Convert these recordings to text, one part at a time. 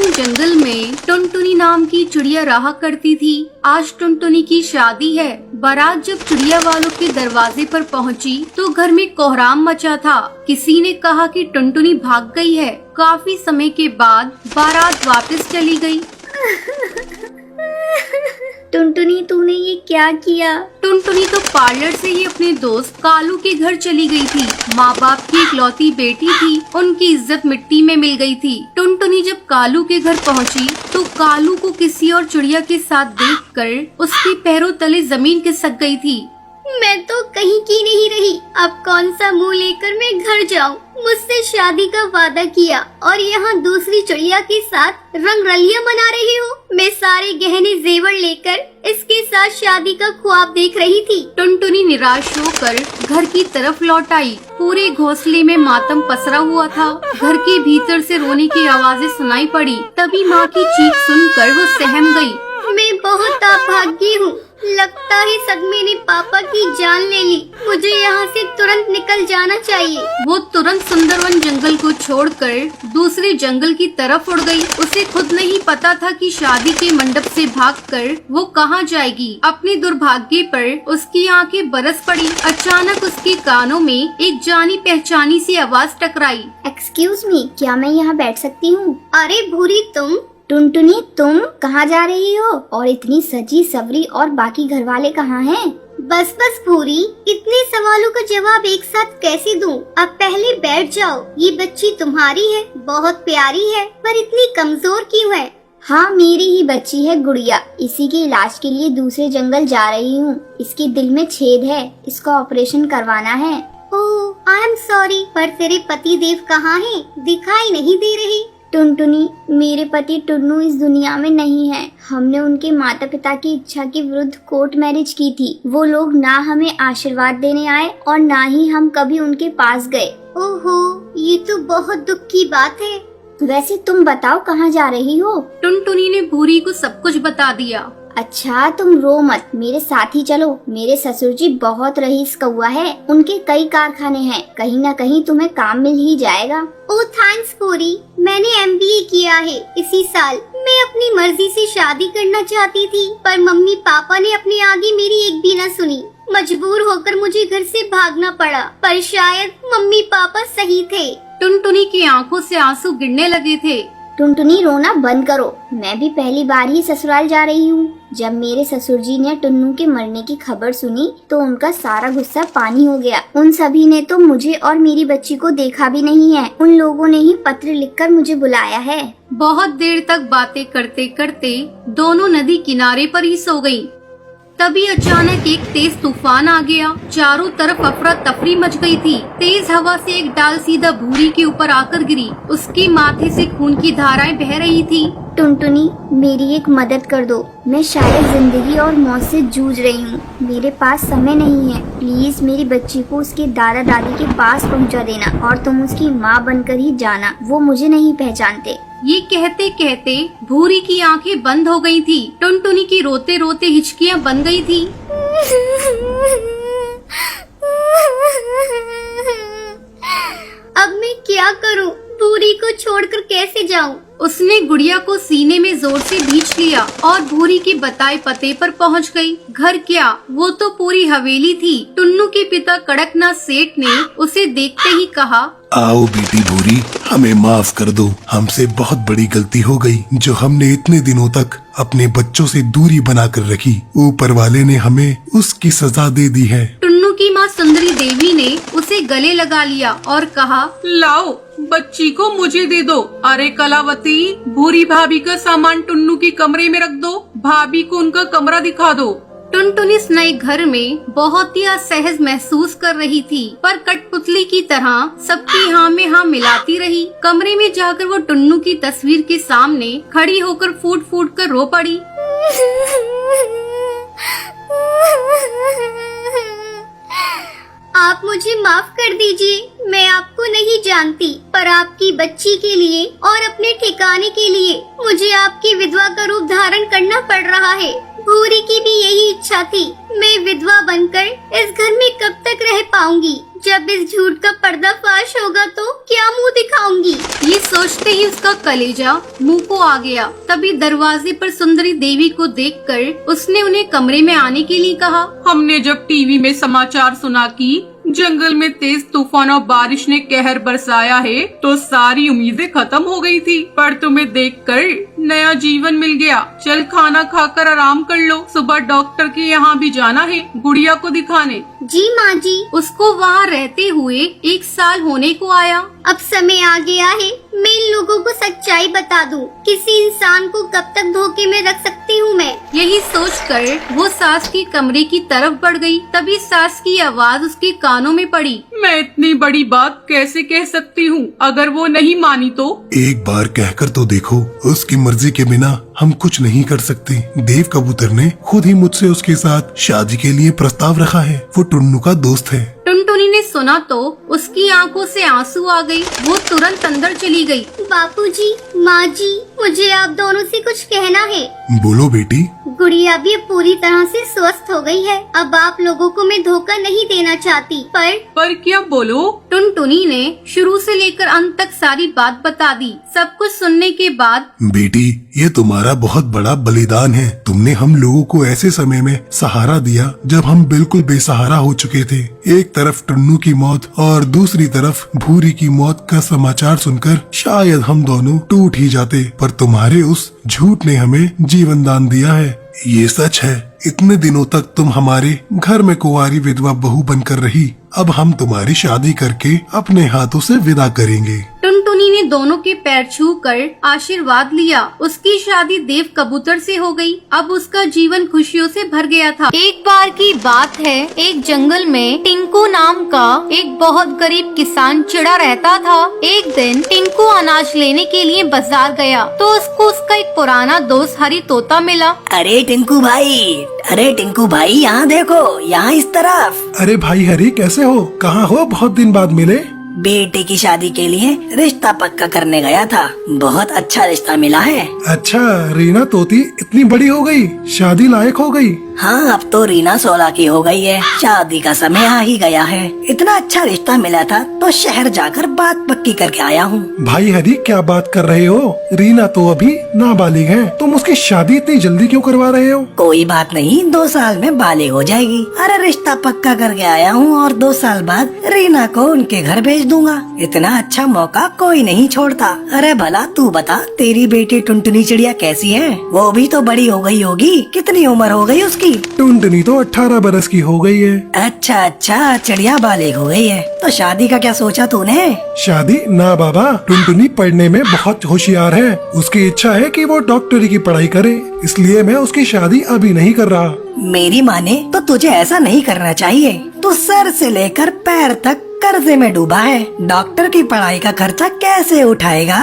घने जंगल में टुनटुनी नाम की चिड़िया रहा करती थी। आज टुनटुनी की शादी है। बारात जब चिड़िया वालों के दरवाजे पर पहुंची तो घर में कोहराम मचा था। किसी ने कहा कि टुनटुनी भाग गई है। काफी समय के बाद बारात वापस चली गई। टुनटुनी, तूने ये क्या किया? टुनटुनी तो पार्लर से ही अपने दोस्त कालू के घर चली गई थी। माँ बाप की इकलौती बेटी थी, उनकी इज्जत मिट्टी में मिल गई थी। टुनटुनी जब कालू के घर पहुँची तो कालू को किसी और चिड़िया के साथ देखकर उसके पैरों तले जमीन खिसक गई थी। मैं तो कहीं की नहीं रही। अब कौन सा मुंह लेकर मैं घर जाऊं? मुझसे शादी का वादा किया और यहाँ दूसरी चिड़िया के साथ रंगरलियां मना रही हो। मैं सारे गहने जेवर लेकर इसके साथ शादी का ख्वाब देख रही थी। टुनटुनी निराश होकर घर की तरफ लौट आई। पूरे घोंसले में मातम पसरा हुआ था। घर के भीतर से रोने की आवाजें सुनाई पड़ी। तभी माँ की चीख सुनकर वो सहम गई। मैं बहुत अभागी हूँ। लगता है सदमे ने पापा की जान ले ली। मुझे यहाँ से तुरंत निकल जाना चाहिए। वो तुरंत सुंदरवन जंगल को छोड़कर दूसरे जंगल की तरफ उड़ गई। उसे खुद नहीं पता था कि शादी के मंडप से भागकर वो कहाँ जाएगी। अपने दुर्भाग्य पर उसकी आंखें बरस पड़ी। अचानक उसके कानों में एक जानी पहचानी सी आवाज टकराई। एक्सक्यूज मी, क्या मैं यहाँ बैठ सकती हूँ? अरे भूरी, तुम? टुनटुनी, तुम कहाँ जा रही हो? और इतनी सजी सवरी और बाकी घर वाले कहाँ हैं? बस बस भूरी, इतने सवालों का जवाब एक साथ कैसे दूं? अब पहले बैठ जाओ। ये बच्ची तुम्हारी है, बहुत प्यारी है, पर इतनी कमजोर क्यों है? हाँ, मेरी ही बच्ची है गुड़िया। इसी के इलाज के लिए दूसरे जंगल जा रही हूँ। इसके दिल में छेद है, इसका ऑपरेशन करवाना है। ओह, आई एम सॉरी, पर तेरे पति देव कहाँ हैं? दिखाई नहीं दे रहे। टुनटुनी, मेरे पति टुन्नू इस दुनिया में नहीं है। हमने उनके माता पिता की इच्छा के विरुद्ध कोर्ट मैरिज की थी। वो लोग ना हमें आशीर्वाद देने आए और ना ही हम कभी उनके पास गए। ओहो, ये तो बहुत दुख की बात है। वैसे तुम बताओ, कहाँ जा रही हो? टुनटुनी ने भूरी को सब कुछ बता दिया। अच्छा, तुम रो मत, मेरे साथ ही चलो। मेरे ससुर जी बहुत रईस कौआ है, उनके कई कारखाने हैं। कहीं न कहीं तुम्हें काम मिल ही जाएगा। ओह थैंक्स पूरी, मैंने MBA किया है इसी साल। मैं अपनी मर्जी से शादी करना चाहती थी, पर मम्मी पापा ने अपने आगे मेरी एक भी न सुनी। मजबूर होकर मुझे घर से भागना पड़ा, पर शायद मम्मी पापा सही थे। टुनटुनी की आंखों से आंसू गिरने लगे थे। टुनटुनी, रोना बंद करो। मैं भी पहली बार ही ससुराल जा रही हूँ। जब मेरे ससुर जी ने टुन्नू के मरने की खबर सुनी तो उनका सारा गुस्सा पानी हो गया। उन सभी ने तो मुझे और मेरी बच्ची को देखा भी नहीं है। उन लोगों ने ही पत्र लिखकर मुझे बुलाया है। बहुत देर तक बातें करते करते दोनों नदी किनारे पर ही सो गईं। तभी अचानक एक तेज तूफान आ गया। चारों तरफ अफरा तफरी मच गई थी। तेज हवा से एक डाल सीधा भूरी के ऊपर आकर गिरी। उसके माथे से खून की धाराएं बह रही थी। टुनटुनी, मेरी एक मदद कर दो। मैं शायद जिंदगी और मौत से जूझ रही हूँ। मेरे पास समय नहीं है। प्लीज मेरी बच्ची को उसके दादा दादी के पास पहुँचा देना और तुम उसकी माँ बनकर ही जाना। वो मुझे नहीं पहचानते। ये कहते कहते भूरी की आंखें बंद हो गई थी। टुनटुनी की रोते रोते हिचकियां बन गई थी। अब मैं क्या करूं? भूरी को छोड़कर कैसे जाऊं? उसने गुड़िया को सीने में जोर से भींच लिया और भूरी के बताए पते पर पहुंच गई। घर क्या, वो तो पूरी हवेली थी। टुन्नू के पिता कड़कनाथ सेठ ने उसे देखते ही कहा, आओ बेटी भूरी, हमें माफ कर दो। हमसे बहुत बड़ी गलती हो गई जो हमने इतने दिनों तक अपने बच्चों से दूरी बनाकर रखी। ऊपर वाले ने हमें उसकी सजा दे दी है। टुन्नू की माँ सुंदरी देवी ने उसे गले लगा लिया और कहा, लाओ बच्ची को मुझे दे दो। अरे कलावती, भूरी भाभी का सामान टुन्नू के कमरे में रख दो। भाभी को उनका कमरा दिखा दो। टुनटुन इस नए घर में बहुत ही असहज महसूस कर रही थी, पर कठपुतली की तरह सबकी हाँ में हाँ मिलाती रही। कमरे में जाकर वो टुन्नू की तस्वीर के सामने खड़ी होकर फूट फूट कर रो पड़ी। आप मुझे माफ कर दीजिए। मैं आपको नहीं जानती, पर आपकी बच्ची के लिए और अपने ठिकाने के लिए मुझे आपकी विधवा का रूप धारण करना पड़ रहा है। भूरी की भी यही इच्छा थी। मैं विधवा बनकर इस घर में कब तक रह पाऊंगी? जब इस झूठ का पर्दाफाश होगा तो क्या मुंह दिखाऊंगी? ये सोचते ही उसका कलेजा मुंह को आ गया। तभी दरवाजे पर सुंदरी देवी को देखकर उसने उन्हें कमरे में आने के लिए कहा। हमने जब टीवी में समाचार सुना कि जंगल में तेज तूफान और बारिश ने कहर बरसाया है तो सारी उम्मीदें खत्म हो गई थी, पर तुम्हें देखकर नया जीवन मिल गया। चल खाना खाकर आराम कर लो, सुबह डॉक्टर के यहाँ भी जाना है गुड़िया को दिखाने। जी माँ जी। उसको वहाँ रहते हुए 1 साल होने को आया। अब समय आ गया है मैं इन लोगों को सच्चाई बता दूं। किसी इंसान को कब तक धोखे में रख सकती हूँ मैं? यही सोचकर वो सास के कमरे की तरफ बढ़ गई। तभी सास की आवाज उसके कानों में पड़ी। मैं इतनी बड़ी बात कैसे कह सकती हूँ? अगर वो नहीं मानी तो? एक बार कहकर तो देखो, उसकी मर्जी के बिना हम कुछ नहीं कर सकते। देव कबूतर ने खुद ही मुझसे उसके साथ शादी के लिए प्रस्ताव रखा है। वो टुन्नू का दोस्त है। टुनटुनी ने सुना तो उसकी आंखों से आंसू आ गई। वो तुरंत अंदर चली गई। बापूजी, माँ जी, मुझे आप दोनों से कुछ कहना है। बोलो बेटी। गुड़िया भी अब पूरी तरह से स्वस्थ हो गई है। अब आप लोगों को मैं धोखा नहीं देना चाहती। पर क्या? बोलो। टुनटुनी ने शुरू से लेकर अंत तक सारी बात बता दी। सब कुछ सुनने के बाद, बेटी, ये तुम्हारा बहुत बड़ा बलिदान है। तुमने हम लोगों को ऐसे समय में सहारा दिया जब हम बिल्कुल बेसहारा हो चुके थे। एक तरफ टुन्नू की मौत और दूसरी तरफ भूरी की मौत का समाचार सुनकर शायद हम दोनों टूट ही जाते, पर तुम्हारे उस झूठ ने हमें जीवन दान दिया है। ये सच है। इतने दिनों तक तुम हमारे घर में कुंवारी विधवा बहू बनकर रही। अब हम तुम्हारी शादी करके अपने हाथों से विदा करेंगे। टुनटुनी ने दोनों के पैर छूकर आशीर्वाद लिया। उसकी शादी देव कबूतर से हो गई। अब उसका जीवन खुशियों से भर गया था। एक बार की बात है, एक जंगल में टिंकू नाम का एक बहुत गरीब किसान चिड़ा रहता था। एक दिन टिंकू अनाज लेने के लिए बाजार गया तो उसको उसका एक पुराना दोस्त हरी तोता मिला। अरे टिंकू भाई, यहाँ देखो, यहाँ इस तरफ। अरे भाई हरी, कैसे हो? कहाँ हो? बहुत दिन बाद मिले। बेटे की शादी के लिए रिश्ता पक्का करने गया था। बहुत अच्छा रिश्ता मिला है। अच्छा, रीना तोती इतनी बड़ी हो गई, शादी लायक हो गई। हाँ, अब तो रीना 16 की हो गई है। शादी का समय आ ही गया है। इतना अच्छा रिश्ता मिला था तो शहर जाकर बात पक्की करके आया हूँ। भाई हरी, क्या बात कर रहे हो? रीना तो अभी नाबालिग है, तुम उसकी शादी इतनी जल्दी क्यों करवा रहे हो? कोई बात नहीं, 2 साल में बालिग हो जाएगी। अरे रिश्ता पक्का करके आया हूँ और 2 साल बाद रीना को उनके घर भेज दूंगा। इतना अच्छा मौका कोई नहीं छोड़ता। अरे भला तू बता, तेरी बेटी टुनटुनी चिड़िया कैसी है? वो भी तो बड़ी हो गई होगी। कितनी उम्र हो गई उसकी? टुनटुनी तो 18 बरस की हो गई है। अच्छा, चिड़िया बालिग हो गई है। तो शादी का क्या सोचा तूने? शादी ना बाबा, टुनटुनी पढ़ने में बहुत होशियार है। उसकी इच्छा है कि वो डॉक्टरी की पढ़ाई करे, इसलिए मैं उसकी शादी अभी नहीं कर रहा। मेरी माने तो तुझे ऐसा नहीं करना चाहिए। तू सर से लेकर पैर तक कर्जे में डूबा है। डॉक्टर की पढ़ाई का खर्चा कैसे उठाएगा?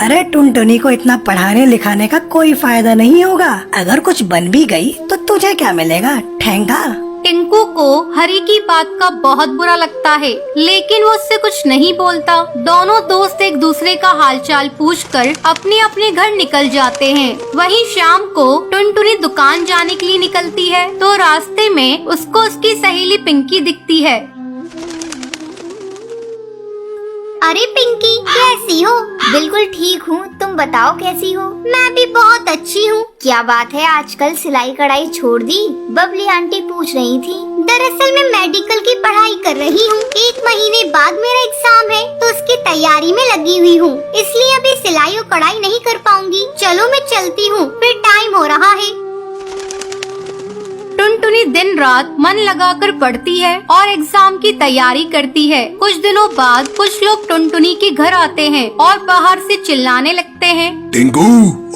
अरे टुनटुनी को इतना पढ़ाने लिखाने का कोई फायदा नहीं होगा। अगर कुछ बन भी गई तो तुझे क्या मिलेगा? ठेंगा। टिंकू को हरी की बात का बहुत बुरा लगता है, लेकिन वो उससे कुछ नहीं बोलता। दोनों दोस्त एक दूसरे का हालचाल पूछकर अपने अपने घर निकल जाते हैं। वहीं शाम को टुनटुनी दुकान जाने के लिए निकलती है तो रास्ते में उसको उसकी सहेली पिंकी दिखती है। अरे पिंकी, कैसी हो? बिल्कुल ठीक हूँ, तुम बताओ कैसी हो? मैं भी बहुत अच्छी हूँ। क्या बात है, आजकल सिलाई कढ़ाई छोड़ दी? बबली आंटी पूछ रही थी। दरअसल मैं मेडिकल की पढ़ाई कर रही हूँ। 1 महीने बाद मेरा एग्जाम है तो उसकी तैयारी में लगी हुई हूँ, इसलिए अभी सिलाई और कढ़ाई नहीं कर पाऊंगी। चलो मैं चलती हूँ, फिर टाइम हो रहा है। टुनटुनी दिन रात मन लगाकर पढ़ती है और एग्जाम की तैयारी करती है। कुछ दिनों बाद कुछ लोग टुनटुनी के घर आते हैं और बाहर से चिल्लाने लगते हैं। टिंकू,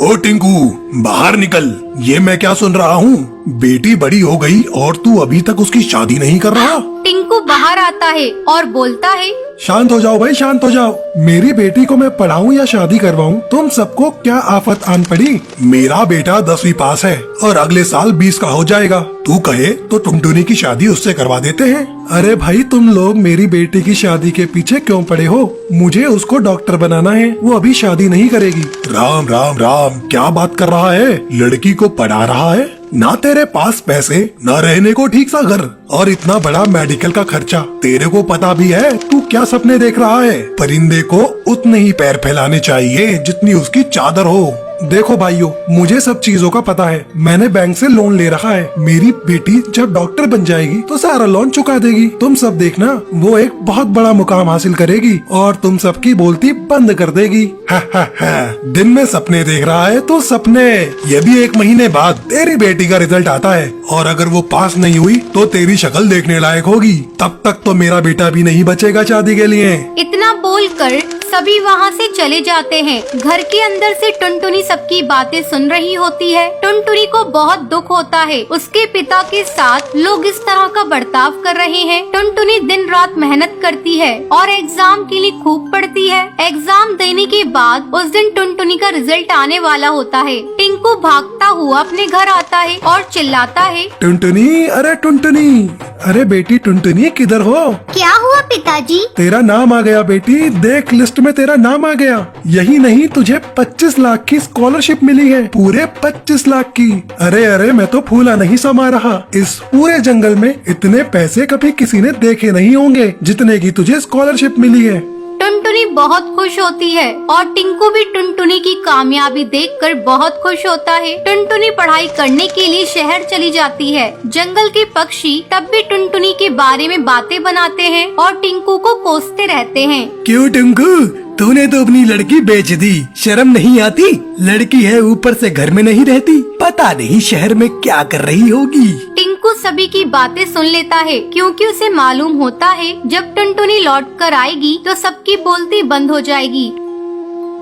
ओ टिंकू, बाहर निकल। ये मैं क्या सुन रहा हूँ? बेटी बड़ी हो गई और तू अभी तक उसकी शादी नहीं कर रहा? टिंकू बाहर आता है और बोलता है, शांत हो जाओ भाई, शांत हो जाओ। मेरी बेटी को मैं पढ़ाऊं या शादी करवाऊं, तुम सबको क्या आफत आन पड़ी? मेरा बेटा 10वीं पास है और अगले साल 20 का हो जाएगा। तू कहे तो टुनटुनी की शादी उससे करवा देते हैं। अरे भाई, तुम लोग मेरी बेटी की शादी के पीछे क्यों पड़े हो? मुझे उसको डॉक्टर बनाना है, वो अभी शादी नहीं करेगी। राम राम राम, क्या बात कर रहा है? लड़की को पढ़ा रहा है? ना तेरे पास पैसे, ना रहने को ठीक सा घर, और इतना बड़ा मेडिकल का खर्चा। तेरे को पता भी है तू क्या सपने देख रहा है? परिंदे को उतने ही पैर फैलाने चाहिए जितनी उसकी चादर हो। देखो भाइयों, मुझे सब चीजों का पता है। मैंने बैंक से लोन ले रखा है। मेरी बेटी जब डॉक्टर बन जाएगी तो सारा लोन चुका देगी। तुम सब देखना, वो एक बहुत बड़ा मुकाम हासिल करेगी और तुम सबकी बोलती बंद कर देगी। हा हा हा। दिन में सपने देख रहा है तो सपने। ये भी 1 महीने बाद तेरी बेटी का रिजल्ट आता है, और अगर वो पास नहीं हुई तो तेरी शक्ल देखने लायक होगी। तब तक तो मेरा बेटा भी नहीं बचेगा शादी के लिए। इतना बोलकर सभी वहाँ से चले जाते हैं। घर के अंदर से टुनटुनी सबकी बातें सुन रही होती है। टुनटुनी को बहुत दुख होता है, उसके पिता के साथ लोग इस तरह का बर्ताव कर रहे हैं। टुनटुनी दिन रात मेहनत करती है और एग्जाम के लिए खूब पढ़ती है। एग्जाम देने के बाद उस दिन टुनटुनी का रिजल्ट आने वाला होता है। टिंकू भागता हुआ अपने घर आता है और चिल्लाता है, टुनटुनी, अरे टुनटुनी, अरे बेटी टुनटुनी किधर हो? क्या हुआ पिताजी? तेरा नाम आ गया बेटी, देख लिस्ट में तेरा नाम आ गया। यही नहीं, तुझे 25 लाख की स्कॉलरशिप मिली है, पूरे 25 लाख की। अरे अरे, मैं तो फूला नहीं समा रहा। इस पूरे जंगल में इतने पैसे कभी किसी ने देखे नहीं होंगे जितने की तुझे स्कॉलरशिप मिली है। टुनटुनी बहुत खुश होती है और टिंकू भी टुनटुनी की कामयाबी देखकर बहुत खुश होता है। टुनटुनी पढ़ाई करने के लिए शहर चली जाती है। जंगल के पक्षी तब भी टुनटुनी के बारे में बातें बनाते हैं और टिंकू को कोसते रहते हैं। क्यों टिंकू, तूने तो अपनी लड़की बेच दी, शर्म नहीं आती? लड़की है, ऊपर से घर में नहीं रहती, पता नहीं शहर में क्या कर रही होगी। टिंकू सभी की बातें सुन लेता है क्योंकि उसे मालूम होता है जब टुनटुनी लौट कर आएगी तो सबकी बोलती बंद हो जाएगी।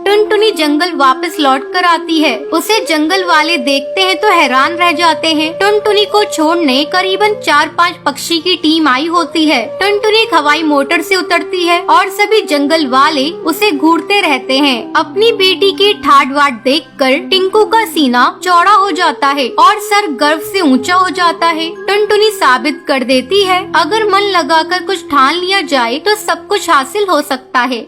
टुनटुनी जंगल वापस लौट कर आती है। उसे जंगल वाले देखते हैं तो हैरान रह जाते हैं। टुनटुनी को छोड़ने करीबन 4-5 पक्षी की टीम आई होती है। टुनटुनी एक हवाई मोटर से उतरती है और सभी जंगल वाले उसे घूरते रहते हैं। अपनी बेटी की ठाट बाट देखकर टिंकू का सीना चौड़ा हो जाता है और सर गर्व से ऊंचा हो जाता है। टुनटुनी साबित कर देती है, अगर मन लगाकर कुछ ठान लिया जाए तो सब कुछ हासिल हो सकता है।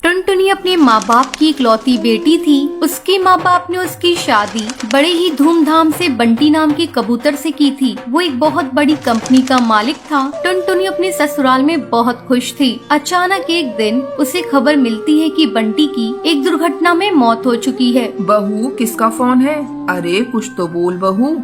टुनटुनी अपने माँ बाप की इकलौती बेटी थी। उसके माँ बाप ने उसकी शादी बड़े ही धूमधाम से बंटी नाम के कबूतर से की थी। वो एक बहुत बड़ी कंपनी का मालिक था। टुनटुनी अपने ससुराल में बहुत खुश थी। अचानक एक दिन उसे खबर मिलती है कि बंटी की एक दुर्घटना में मौत हो चुकी है। बहू, किसका फोन है? अरे कुछ तो बोल बहू।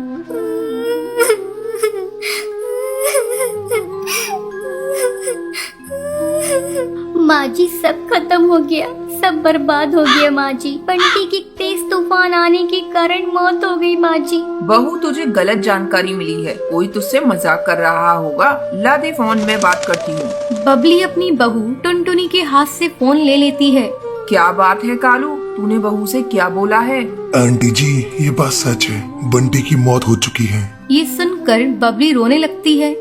माँ जी, सब खत्म हो गया, सब बर्बाद हो गया माँ जी। बंटी की तेज तूफान आने के कारण मौत हो गई माँ जी। बहू, तुझे गलत जानकारी मिली है, कोई तुझसे मजाक कर रहा होगा। ला दे फोन, मैं बात करती हूँ। बबली अपनी बहू टुनटुनी के हाथ से फोन ले लेती है। क्या बात है कालू, तूने बहू से क्या बोला है? आंटी जी, ये बात सच है, बंटी की मौत हो चुकी है। ये सुनकर बबली रोने लगती है।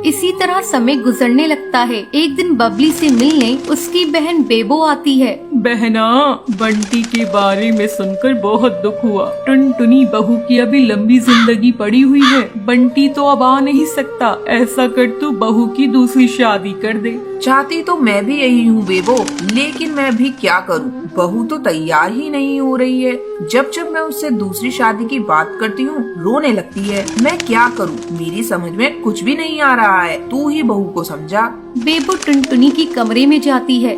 इसी तरह समय गुजरने लगता है। एक दिन बबली से मिलने उसकी बहन बेबो आती है। बहना, बंटी के बारे में सुनकर बहुत दुख हुआ। टुनटुनी बहू की अभी लंबी जिंदगी पड़ी हुई है। बंटी तो अब आ नहीं सकता। ऐसा कर तू बहू की दूसरी शादी कर दे। चाहती तो मैं भी यही हूँ बेबो, लेकिन मैं भी क्या करूँ, बहू तो तैयार ही नहीं हो रही है। जब जब मैं उससे दूसरी शादी की बात करती हूँ रोने लगती है। मैं क्या करूँ, मेरी समझ में कुछ भी नहीं आ रहा है। तू ही बहू को समझा। बेबो टुनटुनी के कमरे में जाती है।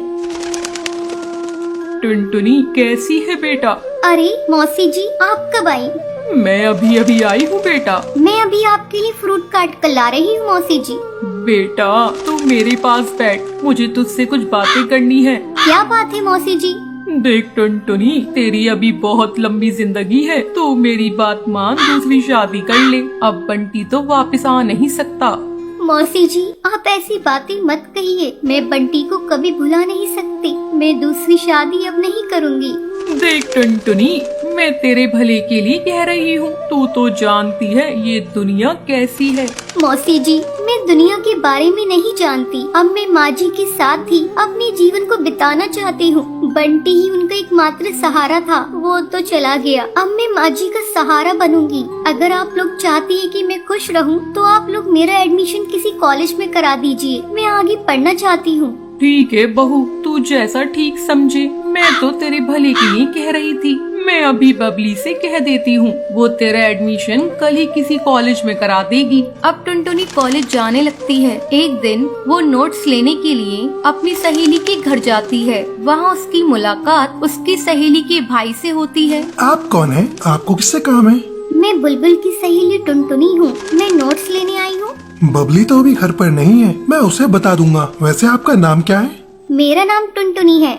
टुनटुनी कैसी है बेटा? अरे मौसी जी, आप कब आई? मैं अभी अभी आई हूँ बेटा। मैं अभी आपके लिए फ्रूट काट कर ला रही हूँ मौसी जी। बेटा तू मेरे पास बैठ, मुझे तुझसे कुछ बातें करनी है। क्या बात है मौसी जी? देख टुनटुनी, तेरी अभी बहुत लंबी जिंदगी है, तो मेरी बात मान, दूसरी शादी कर ले। अब बंटी तो वापस आ नहीं सकता। मौसी जी, आप ऐसी बातें मत कहिए। मैं बंटी को कभी भुला नहीं सकती। मैं दूसरी शादी अब नहीं करूँगी। देख टुनटुनी, मैं तेरे भले के लिए कह रही हूँ। तू तो जानती है ये दुनिया कैसी है। मौसी जी, मैं दुनिया के बारे में नहीं जानती। अब मैं माँ जी के साथ ही अपने जीवन को बिताना चाहती हूँ। बंटी ही उनका एकमात्र सहारा था, वो तो चला गया। अब मैं माँ जी का सहारा बनूंगी। अगर आप लोग चाहती है कि मैं खुश रहूँ, तो आप लोग मेरा एडमिशन किसी कॉलेज में करा दीजिए। मैं आगे पढ़ना चाहती हूँ। ठीक है बहू, तू जैसा ठीक समझे। मैं तो तेरे भले की नहीं कह रही थी। मैं अभी बबली से कह देती हूँ, वो तेरा एडमिशन कल ही किसी कॉलेज में करा देगी। अब टुनटुनी कॉलेज जाने लगती है। एक दिन वो नोट्स लेने के लिए अपनी सहेली के घर जाती है। वहाँ उसकी मुलाकात उसकी सहेली के भाई से होती है। आप कौन है? आपको किससे काम है? मैं बुलबुल की सहेली टुनटुनी हूँ। मैं नोट्स लेने आई हूँ। बबली तो अभी घर पर नहीं है, मैं उसे बता दूंगा। वैसे आपका नाम क्या है? मेरा नाम टुनटुनी है।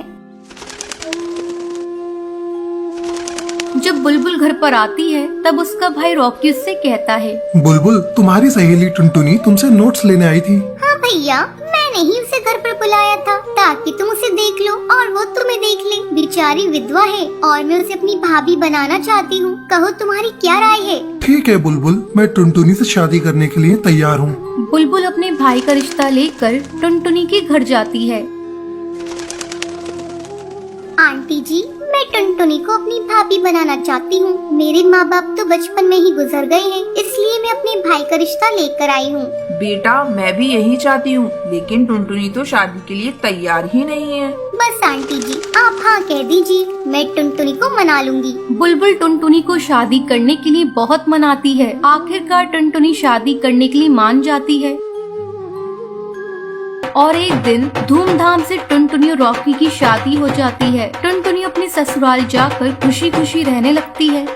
जब बुलबुल घर पर आती है तब उसका भाई रॉकी उससे कहता है, बुलबुल, तुम्हारी सहेली टुनटुनी तुमसे नोट्स लेने आई थी। हाँ भैया, मैंने ही उसे घर पर बुलाया था ताकि तुम उसे देख लो और वो तुम्हें देख ले। बेचारी विधवा है और मैं उसे अपनी भाभी बनाना चाहती हूँ। कहो तुम्हारी क्या राय है? ठीक है बुलबुल, मैं टुनटुनी से शादी करने के लिए तैयार हूँ। बुलबुल अपने भाई का रिश्ता लेकर टुनटुनी के घर जाती है। आंटी जी, मैं टुनटुनी को अपनी भाभी बनाना चाहती हूँ। मेरे माँ बाप तो बचपन में ही गुजर गए हैं, इसलिए मैं अपने भाई का रिश्ता लेकर आई हूँ। बेटा मैं भी यही चाहती हूँ, लेकिन टुनटुनी तो शादी के लिए तैयार ही नहीं है। बस आंटी जी, आप हाँ कह दीजिए, मैं टुनटुनी को मना लूंगी। बुलबुल टुनटुनी को शादी करने के लिए बहुत मनाती है। आखिरकार टुनटुनी शादी करने के लिए मान जाती है। और एक दिन धूमधाम से टुनटुनी और रॉकी की शादी हो जाती है। टुनटुनी अपने ससुराल जाकर खुशी खुशी रहने लगती है।